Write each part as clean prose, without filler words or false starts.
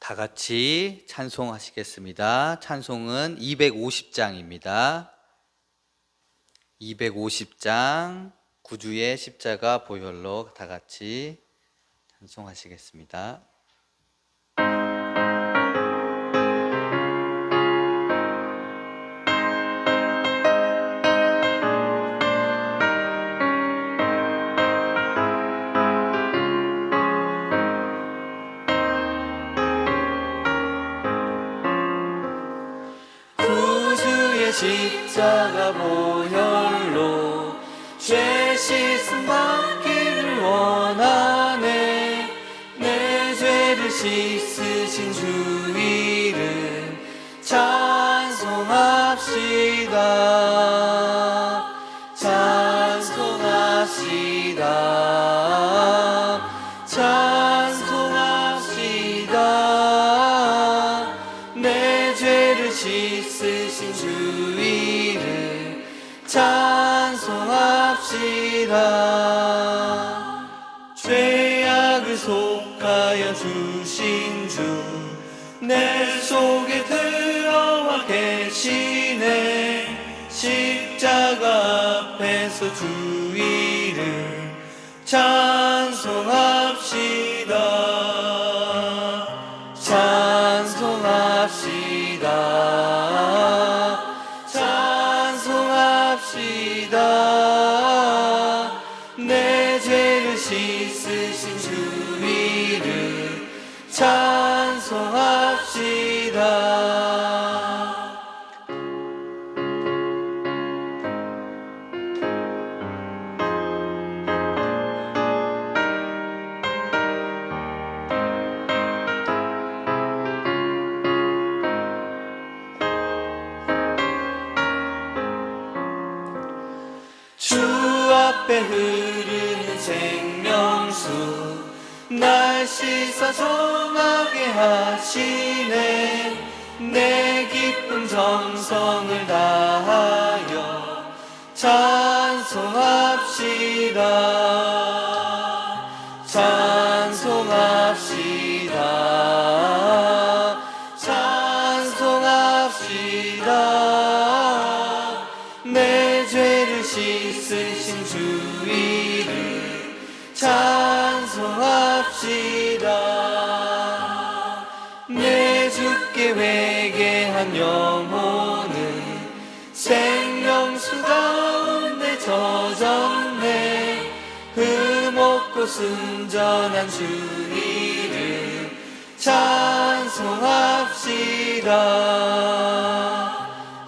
다 같이 찬송하시겠습니다. 찬송은 250장입니다. 250장 구주의 십자가 보혈로 다 같이 찬송하시겠습니다. 십자가 보혈로 죄 씻음 받기를 원하네. 내 죄를 씻으신 주 이름 찬송합시다. 찬송합시다. 찬송합시다. 내 죄를 씻으신 주 이름 찬송합시다. 죄악을 속하여 주신 주 내 속에 들어와 계시네. 십자가 앞에서 주 이름 찬송합시다. 찬송합시다. 찬송합시다. 내 죄를 씻으신 주 이름 찬송합시다. 주 앞에 흐르는 생명수 날 씻어 정하게 하시네. 내 기쁨 정성을 다하여 찬송합시다. 찬송합시다. 찬송합시다. 내 죄를 씻으신 주 이름 찬송합시다. 내 주께 회개한 영혼은 생명수 가운데 젖었네. 흠없고 순전한 주 이름 찬송합시다.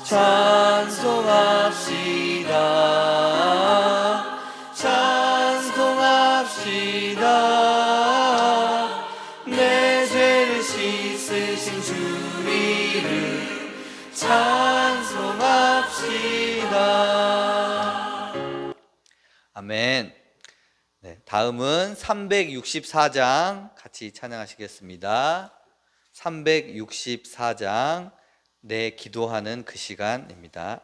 찬송합시다. 찬송합시다. 내 죄를 씻으신 주 이름 찬송합시다. 아멘. 네, 다음은 364장 같이 찬양하시겠습니다. 364장 내 기도하는 그 시간입니다.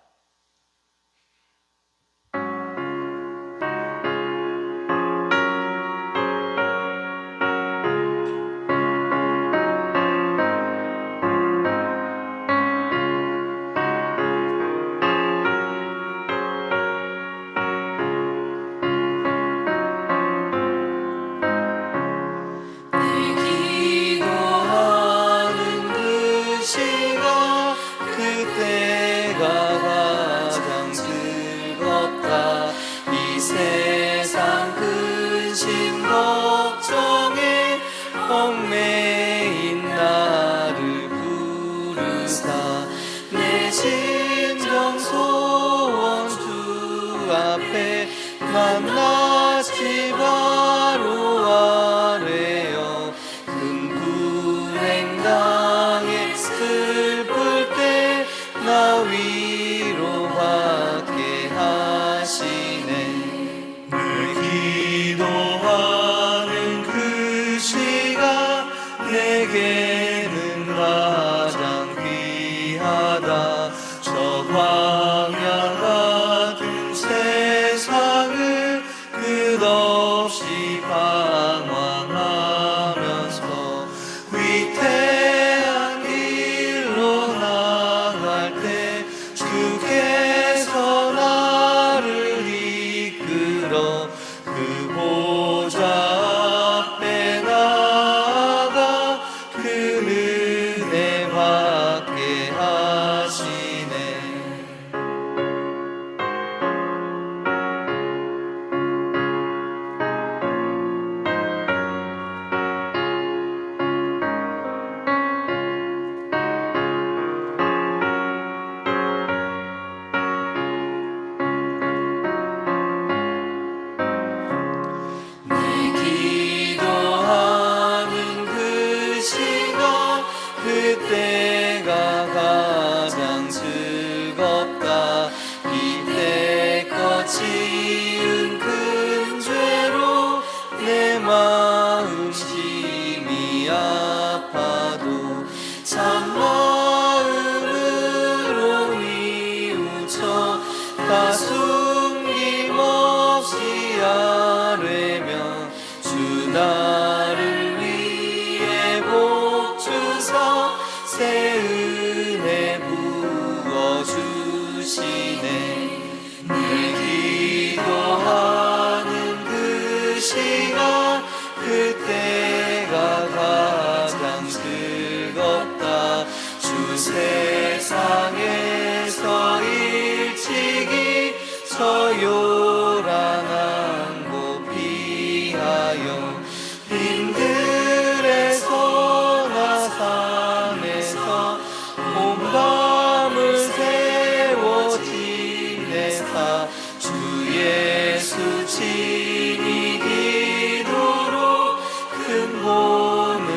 얽매인 나를 부르사 내 심정 소원 주 앞에 낱낱이 바로 아뢰어 큰 불행 당해 슬플 때 나 위로받게 하시네. 늘 기도하는 그 시간 내게는 가장 귀하다. 저 광야 같은 세상을 끝없이 방황하면서 위태 보좌 앞에 나아가 그 은혜 받게 하시네. 기도하는 그 시간 그때가 가장 즐겁다. 이때껏 지은 큰 죄로 내 마음 심히 아파도 참마음으로 뉘우쳐 다 숨김없이 아뢰며 주 나를 위해 복 주사 새 은혜 부어주시네. 늘 기도하는 그 시간 그때가 가장 즐겁다. 주 세상에서 일찍이 저 요란한 곳 피하여 빈들에서 나산에서 온 밤을 세워 지내사 주 예수 친히 기도로 큰 본을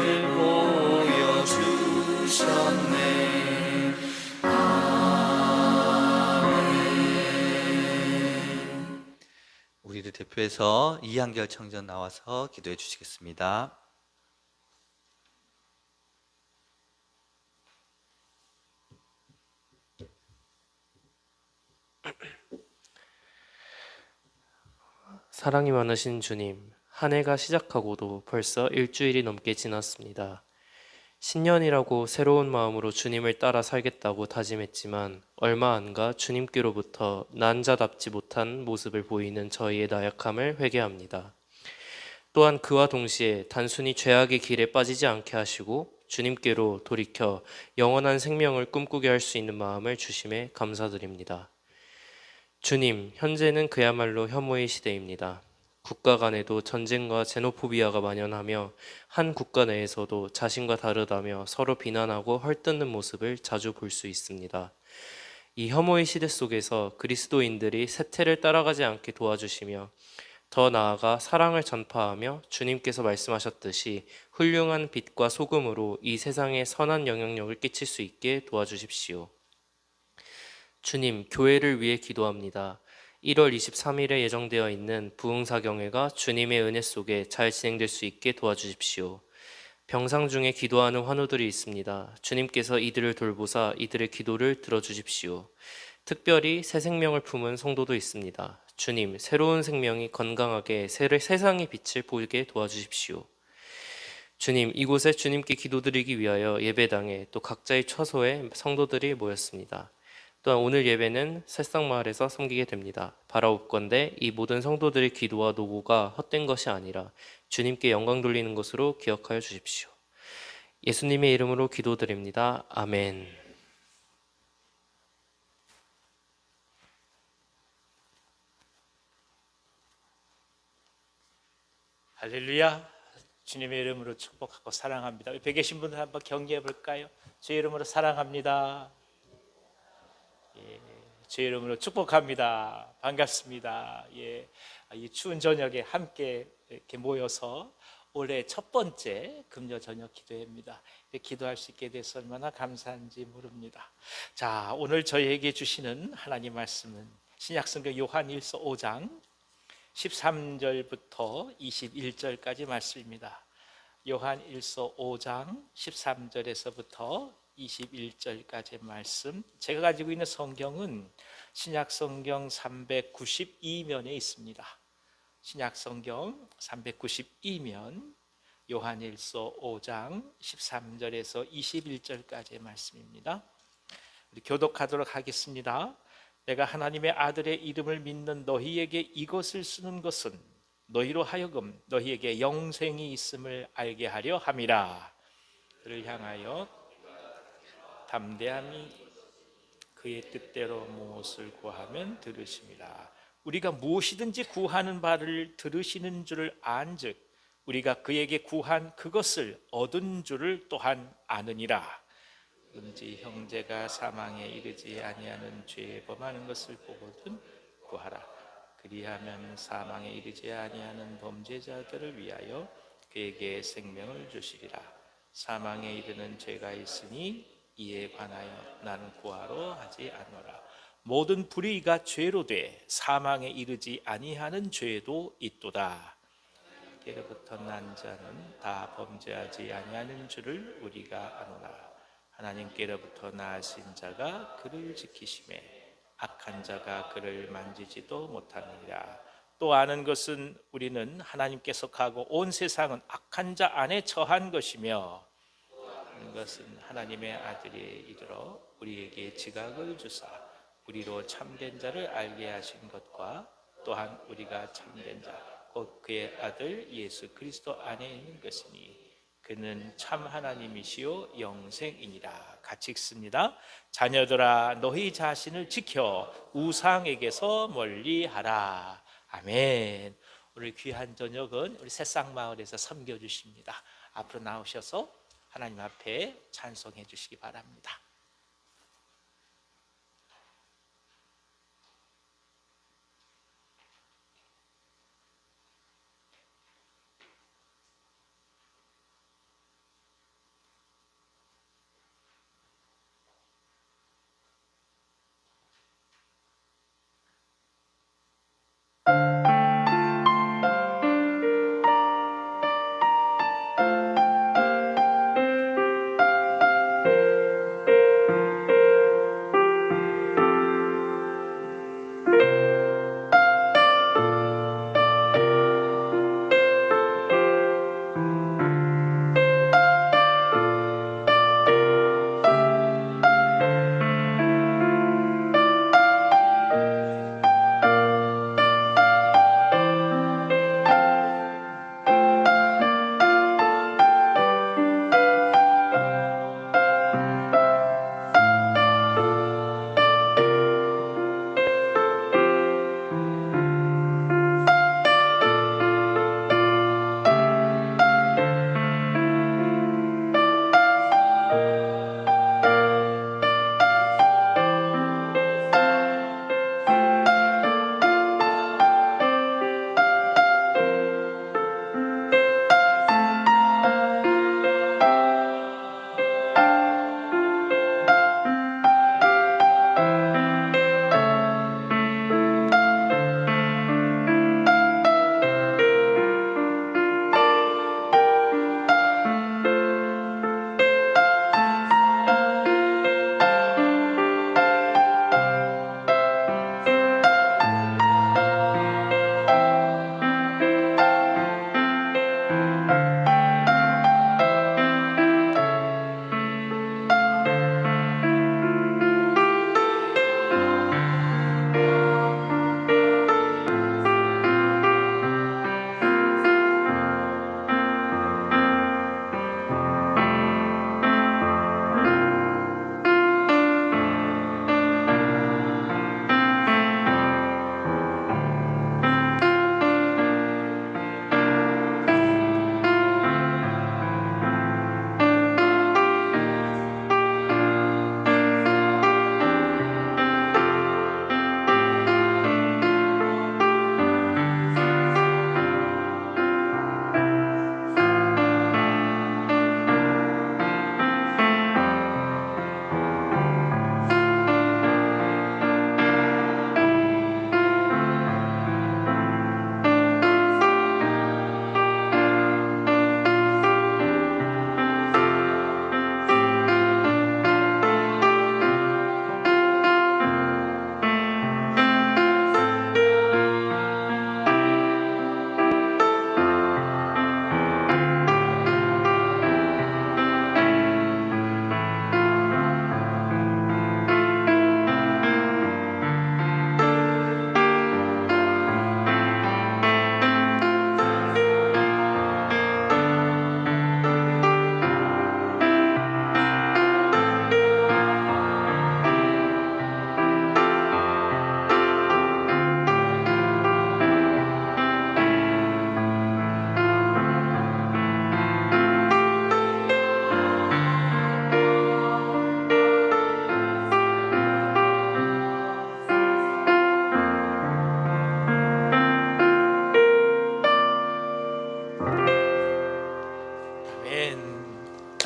보여주셨네. 우리를 대표해서 이한결 청전 나와서 기도해 주시겠습니다. 사랑이 많으신 주님, 한 해가 시작하고도 벌써 일주일이 넘게 지났습니다. 신년이라고 새로운 마음으로 주님을 따라 살겠다고 다짐했지만 얼마 안 가 주님께로부터 난자답지 못한 모습을 보이는 저희의 나약함을 회개합니다. 또한 그와 동시에 단순히 죄악의 길에 빠지지 않게 하시고 주님께로 돌이켜 영원한 생명을 꿈꾸게 할 수 있는 마음을 주심에 감사드립니다. 주님, 현재는 그야말로 혐오의 시대입니다. 국가 간에도 전쟁과 제노포비아가 만연하며 한 국가 내에서도 자신과 다르다며 서로 비난하고 헐뜯는 모습을 자주 볼 수 있습니다. 이 혐오의 시대 속에서 그리스도인들이 세태를 따라가지 않게 도와주시며 더 나아가 사랑을 전파하며 주님께서 말씀하셨듯이 훌륭한 빛과 소금으로 이 세상에 선한 영향력을 끼칠 수 있게 도와주십시오. 주님, 교회를 위해 기도합니다. 1월 23일에 예정되어 있는 부흥사경회가 주님의 은혜 속에 잘 진행될 수 있게 도와주십시오. 병상 중에 기도하는 환우들이 있습니다. 주님께서 이들을 돌보사 이들의 기도를 들어주십시오. 특별히 새 생명을 품은 성도도 있습니다. 주님, 새로운 생명이 건강하게 세상의 빛을 보이게 도와주십시오. 주님, 이곳에 주님께 기도드리기 위하여 예배당에 또 각자의 처소에 성도들이 모였습니다. 또한 오늘 예배는 새싹마을에서 섬기게 됩니다. 바라옵건대 이 모든 성도들의 기도와 노고가 헛된 것이 아니라 주님께 영광 돌리는 것으로 기억하여 주십시오. 예수님의 이름으로 기도드립니다. 아멘. 할렐루야. 주님의 이름으로 축복하고 사랑합니다. 옆에 계신 분들 한번 격려해 볼까요? 주의 이름으로 사랑합니다. 예, 주의 이름으로 축복합니다. 반갑습니다. 예, 이 추운 저녁에 함께 이렇게 모여서 올해 첫 번째 금요 저녁 기도회입니다. 기도할 수 있게 돼서 얼마나 감사한지 모릅니다. 자, 오늘 저희에게 주시는 하나님 말씀은 신약성경 요한일서 5장 13절부터 21절까지 말씀입니다. 요한일서 5장 13절에서부터 21절까지 말씀. 제가 가지고 있는 성경은 신약성경 392면에 있습니다. 신약성경 392면 요한일서 5장 13절에서 21절까지의 말씀입니다. 우리 교독하도록 하겠습니다. 내가 하나님의 아들의 이름을 믿는 너희에게 이것을 쓰는 것은 너희로 하여금 너희에게 영생이 있음을 알게 하려 함이라. 그를 향하여 담대함이 그의 뜻대로 무엇을 구하면 들으심이라. 우리가 무엇이든지 구하는 바를 들으시는 줄을 안즉 우리가 그에게 구한 그것을 얻은 줄을 또한 아느니라. 그런지 형제가 사망에 이르지 아니하는 죄에 범하는 것을 보거든 구하라. 그리하면 사망에 이르지 아니하는 범죄자들을 위하여 그에게 생명을 주시리라. 사망에 이르는 죄가 있으니 이에 관하여 나는 구하러 하지 않노라. 모든 불의가 죄로 돼 사망에 이르지 아니하는 죄도 있도다. 깨로부터 난 자는 다 범죄하지 아니하는 줄을 우리가 아노라. 하나님께로부터 나신 자가 그를 지키심에 악한 자가 그를 만지지도 못하느니라. 또 아는 것은 우리는 하나님께 속하고 온 세상은 악한 자 안에 처한 것이며 이것은 하나님의 아들이 이르러 우리에게 지각을 주사 우리로 참된 자를 알게 하신 것과 또한 우리가 참된 자 곧 그의 아들 예수 그리스도 안에 있는 것이니 그는 참 하나님이시요 영생이니라. 같이 읽습니다. 자녀들아 너희 자신을 지켜 우상에게서 멀리하라. 아멘. 오늘 귀한 저녁은 우리 새싹마을에서 섬겨주십니다. 앞으로 나오셔서 하나님 앞에 찬송해 주시기 바랍니다.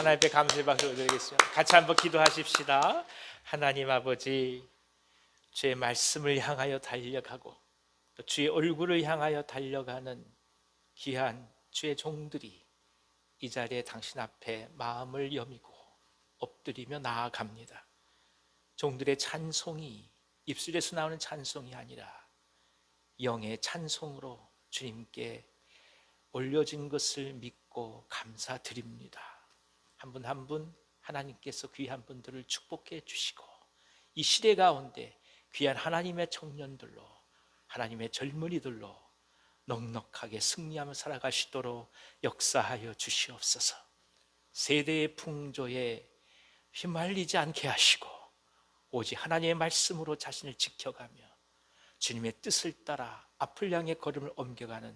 하나님 앞에 감사의 박수 드리겠습니다. 같이 한번 기도하십시다. 하나님 아버지, 주의 말씀을 향하여 달려가고 또 주의 얼굴을 향하여 달려가는 귀한 주의 종들이 이 자리에 당신 앞에 마음을 여미고 엎드리며 나아갑니다. 종들의 찬송이 입술에서 나오는 찬송이 아니라 영의 찬송으로 주님께 올려진 것을 믿고 감사드립니다. 한 분 한 분 하나님께서 귀한 분들을 축복해 주시고 이 시대 가운데 귀한 하나님의 청년들로, 하나님의 젊은이들로 넉넉하게 승리하며 살아갈 수 있도록 역사하여 주시옵소서. 세대의 풍조에 휘말리지 않게 하시고 오직 하나님의 말씀으로 자신을 지켜가며 주님의 뜻을 따라 앞을 향해 걸음을 옮겨가는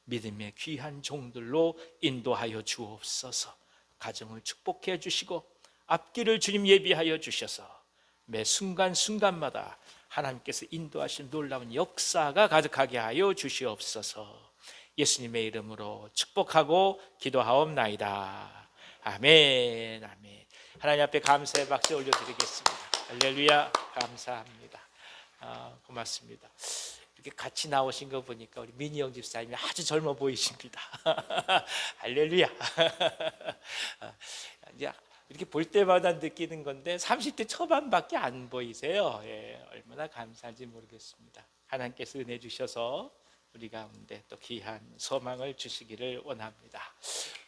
믿음의 귀한 종들로 인도하여 주옵소서. 가정을 축복해 주시고 앞길을 주님 예비하여 주셔서 매 순간순간마다 하나님께서 인도하신 놀라운 역사가 가득하게 하여 주시옵소서. 예수님의 이름으로 축복하고 기도하옵나이다. 아멘. 아멘. 하나님 앞에 감사의 박수 올려드리겠습니다. 할렐루야. 감사합니다. 고맙습니다. 이렇게 같이 나오신 거 보니까 우리 민희영 집사님이 아주 젊어 보이십니다. 할렐루야. 이렇게 볼 때마다 느끼는 건데 30대 초반밖에 안 보이세요. 예, 얼마나 감사한지 모르겠습니다. 하나님께서 은혜 주셔서 우리 가운데 또 귀한 소망을 주시기를 원합니다.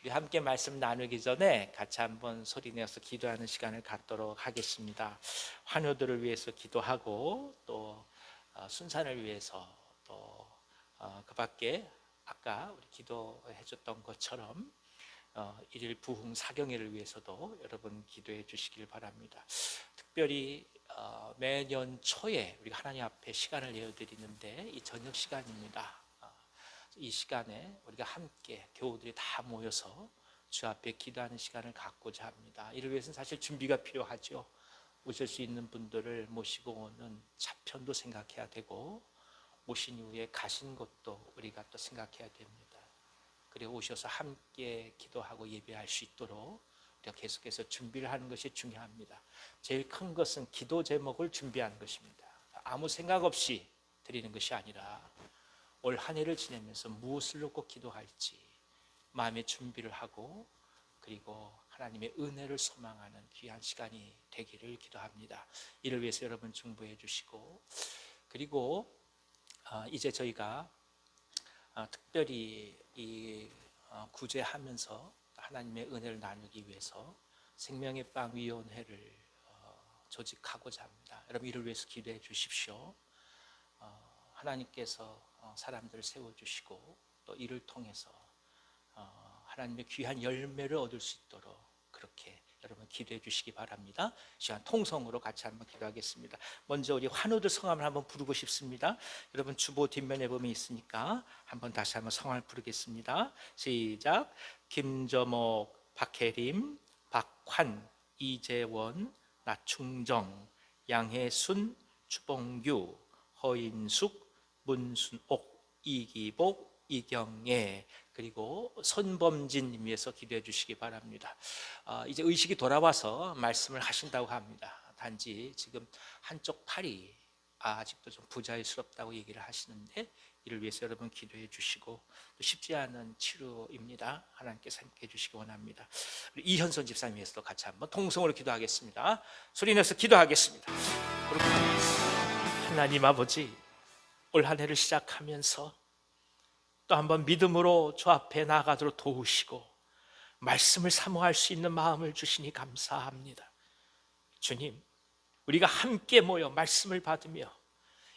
우리 함께 말씀 나누기 전에 같이 한번 소리내어서 기도하는 시간을 갖도록 하겠습니다. 환우들을 위해서 기도하고 또 순산을 위해서 또 그 밖에 아까 우리 기도해 줬던 것처럼 일일 부흥 사경회를 위해서도 여러분 기도해 주시길 바랍니다. 특별히 매년 초에 우리가 하나님 앞에 시간을 내어드리는데 이 저녁 시간입니다. 이 시간에 우리가 함께 교우들이 다 모여서 주 앞에 기도하는 시간을 갖고자 합니다. 이를 위해서는 사실 준비가 필요하죠. 오실 수 있는 분들을 모시고 오는 차편도 생각해야 되고 오신 이후에 가신 것도 우리가 또 생각해야 됩니다. 그리고 오셔서 함께 기도하고 예배할 수 있도록 우리가 계속해서 준비를 하는 것이 중요합니다. 제일 큰 것은 기도 제목을 준비하는 것입니다. 아무 생각 없이 드리는 것이 아니라 올 한 해를 지내면서 무엇을 놓고 기도할지 마음의 준비를 하고 그리고 하나님의 은혜를 소망하는 귀한 시간이 되기를 기도합니다. 이를 위해서 여러분 중보해 주시고 그리고 이제 저희가 특별히 이 구제하면서 하나님의 은혜를 나누기 위해서 생명의 빵 위원회를 조직하고자 합니다. 여러분 이를 위해서 기도해 주십시오. 하나님께서 사람들을 세워주시고 또 이를 통해서 하나님의 귀한 열매를 얻을 수 있도록 그렇게 여러분 기도해 주시기 바랍니다. 시간 통성으로 같이 한번 기도하겠습니다. 먼저 우리 환우들 성함을 한번 부르고 싶습니다. 여러분 주보 뒷면에 보면 있으니까 한번 다시 한번 성함을 부르겠습니다. 시작. 김저목, 박혜림, 박환, 이재원, 나충정, 양혜순, 주봉규, 허인숙, 문순옥, 이기복, 이경예 그리고 손범진님 위해서 기도해 주시기 바랍니다. 이제 의식이 돌아와서 말씀을 하신다고 합니다. 단지 지금 한쪽 팔이 아직도 좀 부자연스럽다고 얘기를 하시는데 이를 위해서 여러분 기도해 주시고 또 쉽지 않은 치료입니다. 하나님께서 함께 해 주시기 원합니다. 우리 이현선 집사님 위해서도 같이 한번 통성으로 기도하겠습니다. 소리 내서 기도하겠습니다. 하나님 아버지, 올 한 해를 시작하면서 또 한번 믿음으로 주 앞에 나아가도록 도우시고 말씀을 사모할 수 있는 마음을 주시니 감사합니다. 주님, 우리가 함께 모여 말씀을 받으며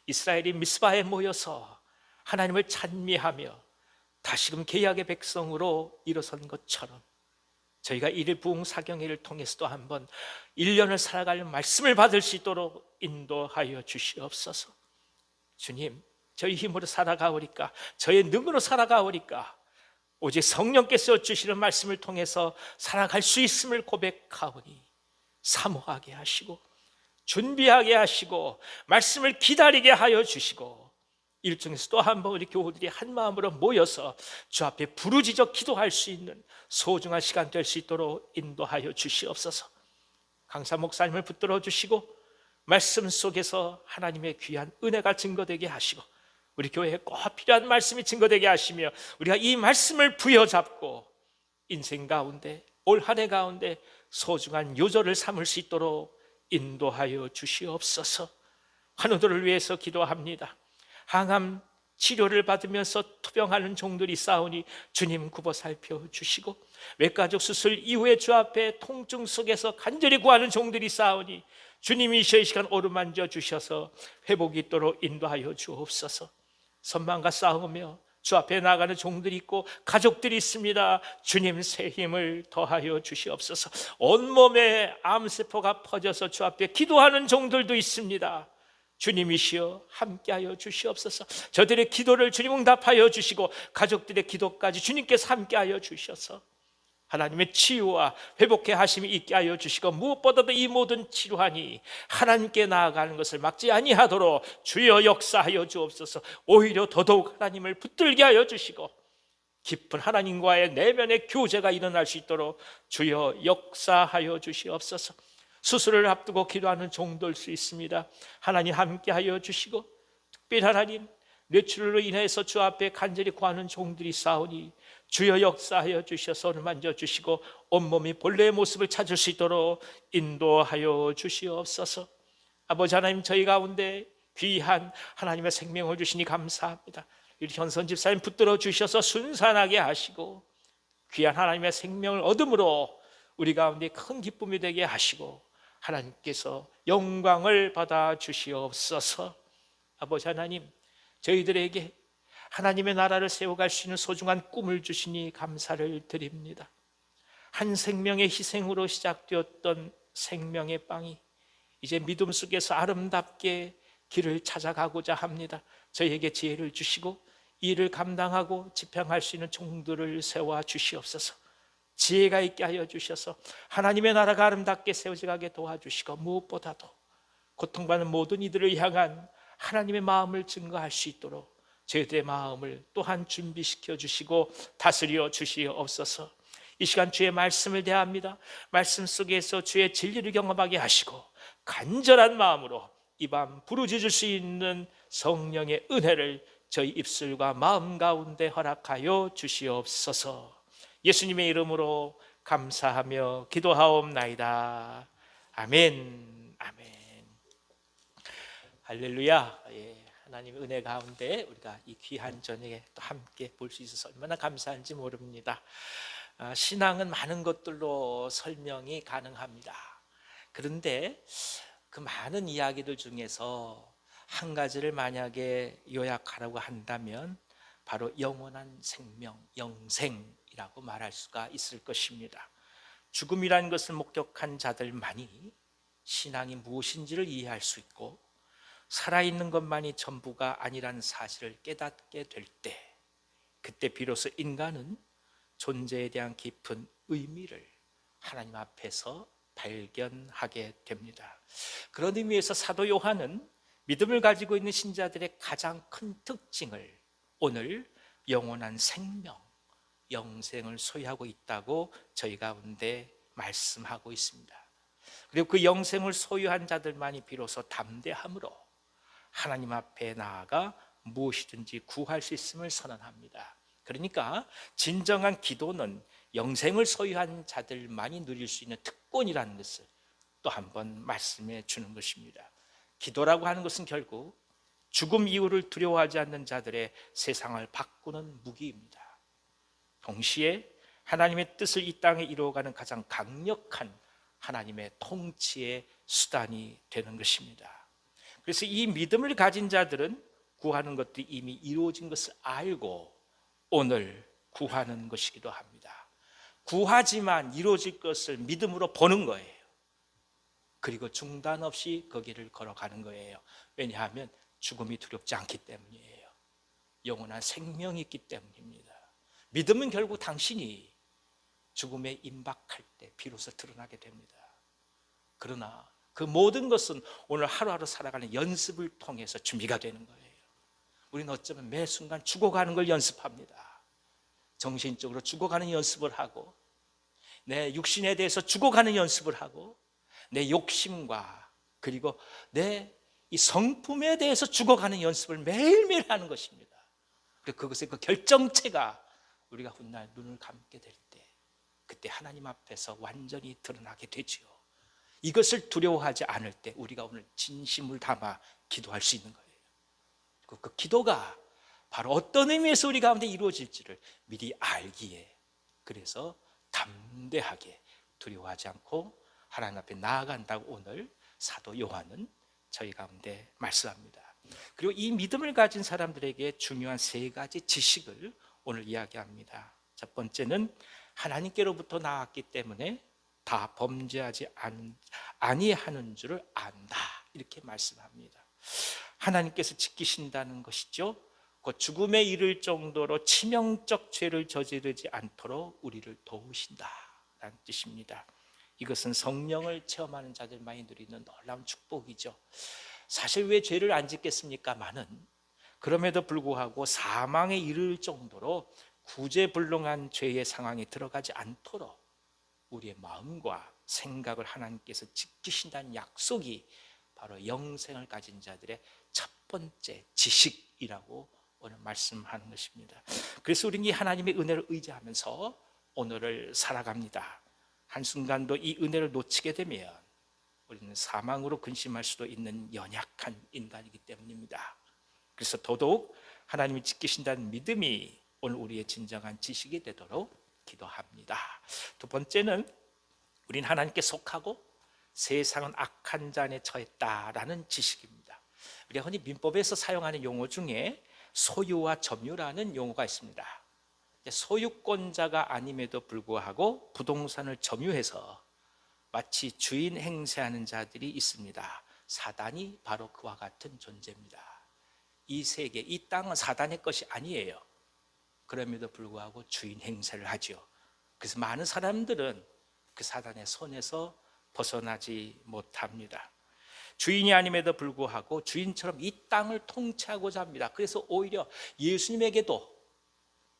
이스라엘이 미스바에 모여서 하나님을 찬미하며 다시금 계약의 백성으로 일어선 것처럼 저희가 일일 부흥 사경회를 통해서도 한번 1년을 살아갈 말씀을 받을 수 있도록 인도하여 주시옵소서. 주님, 저희 힘으로 살아가오리까, 저의 능으로 살아가오리까, 오직 성령께서 주시는 말씀을 통해서 살아갈 수 있음을 고백하오니 사모하게 하시고 준비하게 하시고 말씀을 기다리게 하여 주시고 일중에서 또 한 번 우리 교우들이 한 마음으로 모여서 주 앞에 부르짖어 기도할 수 있는 소중한 시간 될 수 있도록 인도하여 주시옵소서. 강사 목사님을 붙들어 주시고 말씀 속에서 하나님의 귀한 은혜가 증거되게 하시고 우리 교회에 꼭 필요한 말씀이 증거되게 하시며 우리가 이 말씀을 부여잡고 인생 가운데 올 한 해 가운데 소중한 요절을 삼을 수 있도록 인도하여 주시옵소서. 환우들을 위해서 기도합니다. 항암 치료를 받으면서 투병하는 종들이 있사오니 주님 굽어 살펴주시고, 외과적 수술 이후에 주 앞에 통증 속에서 간절히 구하는 종들이 있사오니 주님이 이 시간 오르만져 주셔서 회복이 있도록 인도하여 주옵소서. 선망과 싸우며 주 앞에 나가는 종들이 있고 가족들이 있습니다. 주님 새 힘을 더하여 주시옵소서. 온몸에 암세포가 퍼져서 주 앞에 기도하는 종들도 있습니다. 주님이시여 함께하여 주시옵소서. 저들의 기도를 주님 응답하여 주시고 가족들의 기도까지 주님께서 함께하여 주셔서 하나님의 치유와 회복해 하심이 있게 하여 주시고, 무엇보다도 이 모든 치료하니 하나님께 나아가는 것을 막지 아니하도록 주여 역사하여 주옵소서. 오히려 더더욱 하나님을 붙들게 하여 주시고 깊은 하나님과의 내면의 교제가 일어날 수 있도록 주여 역사하여 주시옵소서. 수술을 앞두고 기도하는 종들 수 있습니다. 하나님 함께하여 주시고, 특별히 하나님 뇌출혈로 인해서 주 앞에 간절히 구하는 종들이 싸우니 주여 역사하여 주셔서 만져주시고 온몸이 본래의 모습을 찾을 수 있도록 인도하여 주시옵소서. 아버지 하나님, 저희 가운데 귀한 하나님의 생명을 주시니 감사합니다. 우리 현선 집사님 붙들어 주셔서 순산하게 하시고 귀한 하나님의 생명을 얻음으로 우리 가운데 큰 기쁨이 되게 하시고 하나님께서 영광을 받아 주시옵소서. 아버지 하나님, 저희들에게 하나님의 나라를 세워갈 수 있는 소중한 꿈을 주시니 감사를 드립니다. 한 생명의 희생으로 시작되었던 생명의 빵이 이제 믿음 속에서 아름답게 길을 찾아가고자 합니다. 저희에게 지혜를 주시고 이 일을 감당하고 집행할 수 있는 종들을 세워 주시옵소서. 지혜가 있게 하여 주셔서 하나님의 나라가 아름답게 세워져가게 도와주시고, 무엇보다도 고통받는 모든 이들을 향한 하나님의 마음을 증거할 수 있도록 저희들의 마음을 또한 준비시켜 주시고 다스려 주시옵소서. 이 시간 주의 말씀을 대합니다. 말씀 속에서 주의 진리를 경험하게 하시고 간절한 마음으로 이 밤 부르짖을 수 있는 성령의 은혜를 저희 입술과 마음 가운데 허락하여 주시옵소서. 예수님의 이름으로 감사하며 기도하옵나이다. 아멘. 아멘. 할렐루야. 하나님의 은혜 가운데 우리가 이 귀한 저녁에 또 함께 볼 수 있어서 얼마나 감사한지 모릅니다. 신앙은 많은 것들로 설명이 가능합니다. 그런데 그 많은 이야기들 중에서 한 가지를 만약에 요약하라고 한다면 바로 영원한 생명, 영생이라고 말할 수가 있을 것입니다. 죽음이라는 것을 목격한 자들만이 신앙이 무엇인지를 이해할 수 있고, 살아있는 것만이 전부가 아니라는 사실을 깨닫게 될 때, 그때 비로소 인간은 존재에 대한 깊은 의미를 하나님 앞에서 발견하게 됩니다. 그런 의미에서 사도 요한은 믿음을 가지고 있는 신자들의 가장 큰 특징을 오늘 영원한 생명, 영생을 소유하고 있다고 저희 가운데 말씀하고 있습니다. 그리고 그 영생을 소유한 자들만이 비로소 담대함으로 하나님 앞에 나아가 무엇이든지 구할 수 있음을 선언합니다. 그러니까 진정한 기도는 영생을 소유한 자들만이 누릴 수 있는 특권이라는 것을 또 한 번 말씀해 주는 것입니다. 기도라고 하는 것은 결국 죽음 이후를 두려워하지 않는 자들의 세상을 바꾸는 무기입니다. 동시에 하나님의 뜻을 이 땅에 이루어가는 가장 강력한 하나님의 통치의 수단이 되는 것입니다. 그래서 이 믿음을 가진 자들은 구하는 것들이 이미 이루어진 것을 알고 오늘 구하는 것이기도 합니다. 구하지만 이루어질 것을 믿음으로 보는 거예요. 그리고 중단 없이 그 길을 걸어가는 거예요. 왜냐하면 죽음이 두렵지 않기 때문이에요. 영원한 생명이 있기 때문입니다. 믿음은 결국 당신이 죽음에 임박할 때 비로소 드러나게 됩니다. 그러나 그 모든 것은 오늘 하루하루 살아가는 연습을 통해서 준비가 되는 거예요. 우리는 어쩌면 매 순간 죽어가는 걸 연습합니다. 정신적으로 죽어가는 연습을 하고, 내 육신에 대해서 죽어가는 연습을 하고, 내 욕심과 그리고 내 이 성품에 대해서 죽어가는 연습을 매일매일 하는 것입니다. 그리고 그것의 그 결정체가 우리가 훗날 눈을 감게 될 때, 그때 하나님 앞에서 완전히 드러나게 되지요. 이것을 두려워하지 않을 때 우리가 오늘 진심을 담아 기도할 수 있는 거예요. 그 기도가 바로 어떤 의미에서 우리 가운데 이루어질지를 미리 알기에, 그래서 담대하게 두려워하지 않고 하나님 앞에 나아간다고 오늘 사도 요한은 저희 가운데 말씀합니다. 그리고 이 믿음을 가진 사람들에게 중요한 세 가지 지식을 오늘 이야기합니다. 첫 번째는 하나님께로부터 나왔기 때문에 다 범죄하지 아니하는 줄을 안다, 이렇게 말씀합니다. 하나님께서 지키신다는 것이죠. 그 죽음에 이를 정도로 치명적 죄를 저지르지 않도록 우리를 도우신다라는 뜻입니다. 이것은 성령을 체험하는 자들만이 누리는 놀라운 축복이죠. 사실 왜 죄를 안 짓겠습니까마는, 그럼에도 불구하고 사망에 이를 정도로 구제불능한 죄의 상황에 들어가지 않도록 우리의 마음과 생각을 하나님께서 지키신다는 약속이 바로 영생을 가진 자들의 첫 번째 지식이라고 오늘 말씀하는 것입니다. 그래서 우리는 이 하나님의 은혜를 의지하면서 오늘을 살아갑니다. 한순간도 이 은혜를 놓치게 되면 우리는 사망으로 근심할 수도 있는 연약한 인간이기 때문입니다. 그래서 더더욱 하나님이 지키신다는 믿음이 오늘 우리의 진정한 지식이 되도록 기도합니다. 두 번째는 우리는 하나님께 속하고 세상은 악한 자 안에 처했다라는 지식입니다. 우리가 흔히 민법에서 사용하는 용어 중에 소유와 점유라는 용어가 있습니다. 소유권자가 아님에도 불구하고 부동산을 점유해서 마치 주인 행세하는 자들이 있습니다. 사단이 바로 그와 같은 존재입니다. 이 세계, 이 땅은 사단의 것이 아니에요. 그럼에도 불구하고 주인 행세를 하죠. 그래서 많은 사람들은 그 사단의 손에서 벗어나지 못합니다. 주인이 아님에도 불구하고 주인처럼 이 땅을 통치하고자 합니다. 그래서 오히려 예수님에게도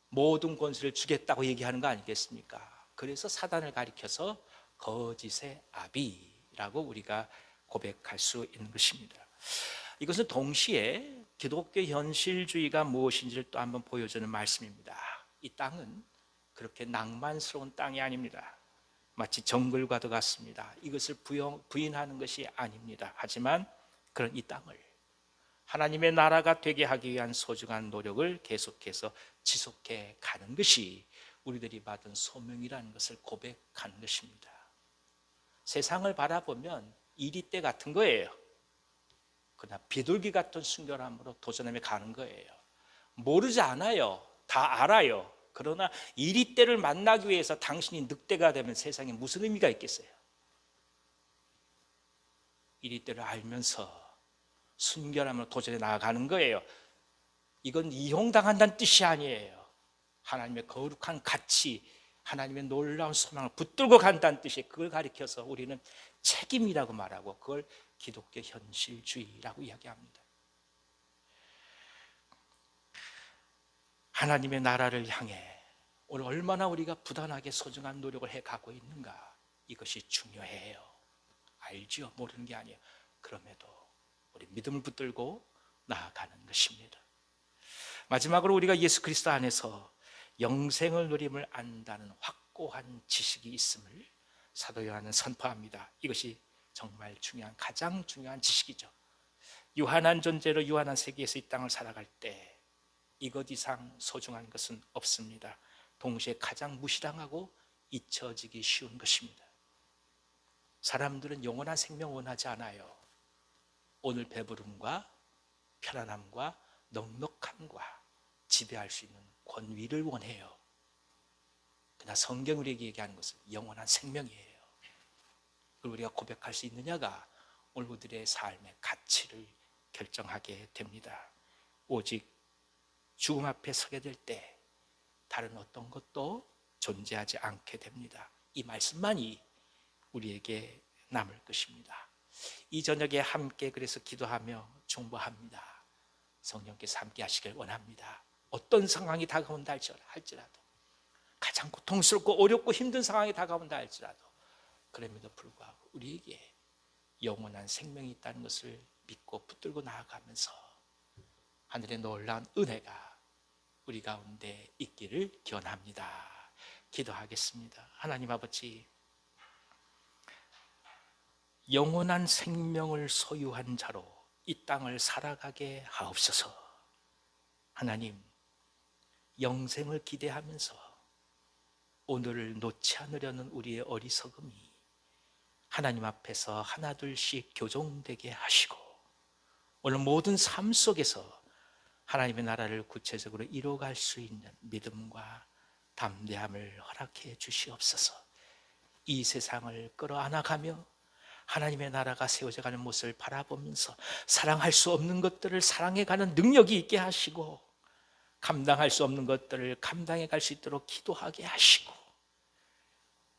모든 권세를 주겠다고 얘기하는 거 아니겠습니까? 그래서 사단을 가리켜서 거짓의 아비라고 우리가 고백할 수 있는 것입니다. 이것은 동시에 기독교 현실주의가 무엇인지를 또 한번 보여주는 말씀입니다. 이 땅은 그렇게 낭만스러운 땅이 아닙니다. 마치 정글과도 같습니다. 이것을 부인하는 것이 아닙니다. 하지만 그런 이 땅을 하나님의 나라가 되게 하기 위한 소중한 노력을 계속해서 지속해 가는 것이 우리들이 받은 소명이라는 것을 고백하는 것입니다. 세상을 바라보면 이리때 같은 거예요. 그러나 비둘기 같은 순결함으로 도전하며 가는 거예요. 모르지 않아요. 다 알아요. 그러나 이리때를 만나기 위해서 당신이 늑대가 되면 세상에 무슨 의미가 있겠어요? 이리때를 알면서 순결함으로 도전해 나아가는 거예요. 이건 이용당한다는 뜻이 아니에요. 하나님의 거룩한 가치, 하나님의 놀라운 소망을 붙들고 간다는 뜻이, 그걸 가리켜서 우리는 책임이라고 말하고 그걸 기독교 현실주의라고 이야기합니다. 하나님의 나라를 향해 오늘 얼마나 우리가 부단하게 소중한 노력을 해가고 있는가, 이것이 중요해요. 알지요? 모르는 게 아니에요. 그럼에도 우리 믿음을 붙들고 나아가는 것입니다. 마지막으로 우리가 예수 그리스도 안에서 영생을 누림을 안다는 확고한 지식이 있음을 사도 요한은 선포합니다. 이것이 정말 가장 중요한 지식이죠. 유한한 존재로 유한한 세계에서 이 땅을 살아갈 때 이것 이상 소중한 것은 없습니다. 동시에 가장 무시당하고 잊혀지기 쉬운 것입니다. 사람들은 영원한 생명 원하지 않아요. 오늘 배부름과 편안함과 넉넉함과 지배할 수 있는 권위를 원해요. 그러나 성경 우리에게 얘기하는 것은 영원한 생명이에요. 그걸 우리가 고백할 수 있느냐가 오늘 우리의 삶의 가치를 결정하게 됩니다. 오직 죽음 앞에 서게 될 때 다른 어떤 것도 존재하지 않게 됩니다. 이 말씀만이 우리에게 남을 것입니다. 이 저녁에 함께 그래서 기도하며 중보합니다. 성령께서 함께 하시길 원합니다. 어떤 상황이 다가온다 할지라도, 가장 고통스럽고 어렵고 힘든 상황이 다가온다 할지라도, 그럼에도 불구하고 우리에게 영원한 생명이 있다는 것을 믿고 붙들고 나아가면서 하늘의 놀라운 은혜가 우리 가운데 있기를 기원합니다. 기도하겠습니다. 하나님 아버지, 영원한 생명을 소유한 자로 이 땅을 살아가게 하옵소서. 하나님, 영생을 기대하면서 오늘을 놓지 않으려는 우리의 어리석음이 하나님 앞에서 하나둘씩 교정되게 하시고, 오늘 모든 삶 속에서 하나님의 나라를 구체적으로 이루어갈 수 있는 믿음과 담대함을 허락해 주시옵소서. 이 세상을 끌어안아가며 하나님의 나라가 세워져가는 모습을 바라보면서 사랑할 수 없는 것들을 사랑해가는 능력이 있게 하시고, 감당할 수 없는 것들을 감당해 갈 수 있도록 기도하게 하시고,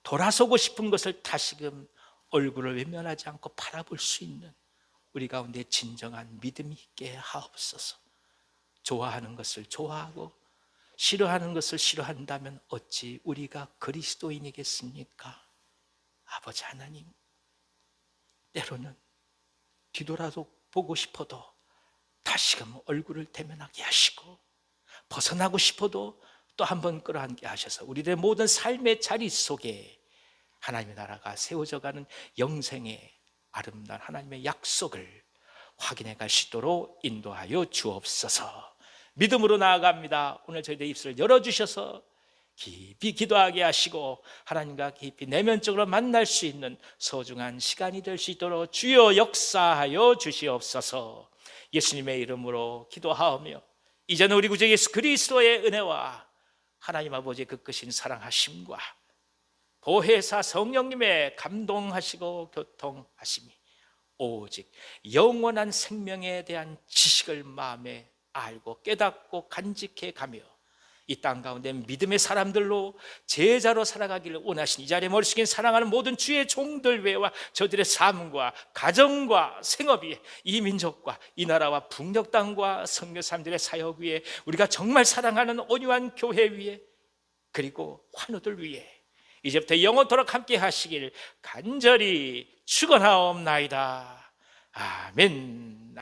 돌아서고 싶은 것을 다시금 얼굴을 외면하지 않고 바라볼 수 있는 우리 가운데 진정한 믿음이 있게 하옵소서. 좋아하는 것을 좋아하고 싫어하는 것을 싫어한다면 어찌 우리가 그리스도인이겠습니까? 아버지 하나님, 때로는 뒤돌아도 보고 싶어도 다시금 얼굴을 대면하게 하시고, 벗어나고 싶어도 또 한 번 끌어안게 하셔서 우리들의 모든 삶의 자리 속에 하나님의 나라가 세워져가는 영생의 아름다운 하나님의 약속을 확인해 갈 수 있도록 인도하여 주옵소서. 믿음으로 나아갑니다. 오늘 저희들 입술을 열어주셔서 깊이 기도하게 하시고 하나님과 깊이 내면적으로 만날 수 있는 소중한 시간이 될 수 있도록 주여 역사하여 주시옵소서. 예수님의 이름으로 기도하오며 이제는 우리 구주 예수 그리스도의 은혜와 하나님 아버지의 그 크신 사랑하심과 보혜사 성령님의 감동하시고 교통하심이 오직 영원한 생명에 대한 지식을 마음에 알고 깨닫고 간직해 가며 이 땅 가운데 믿음의 사람들로 제자로 살아가기를 원하신 이 자리에 머리 숙인 사랑하는 모든 주의 종들 외와 저들의 삶과 가정과 생업이 이 민족과 이 나라와 북녘 땅과 선교 사람들의 사역 위에, 우리가 정말 사랑하는 온유한 교회 위에, 그리고 환우들 위에 이제부터 영원토록 함께 하시길 간절히 축원하옵나이다. 아멘.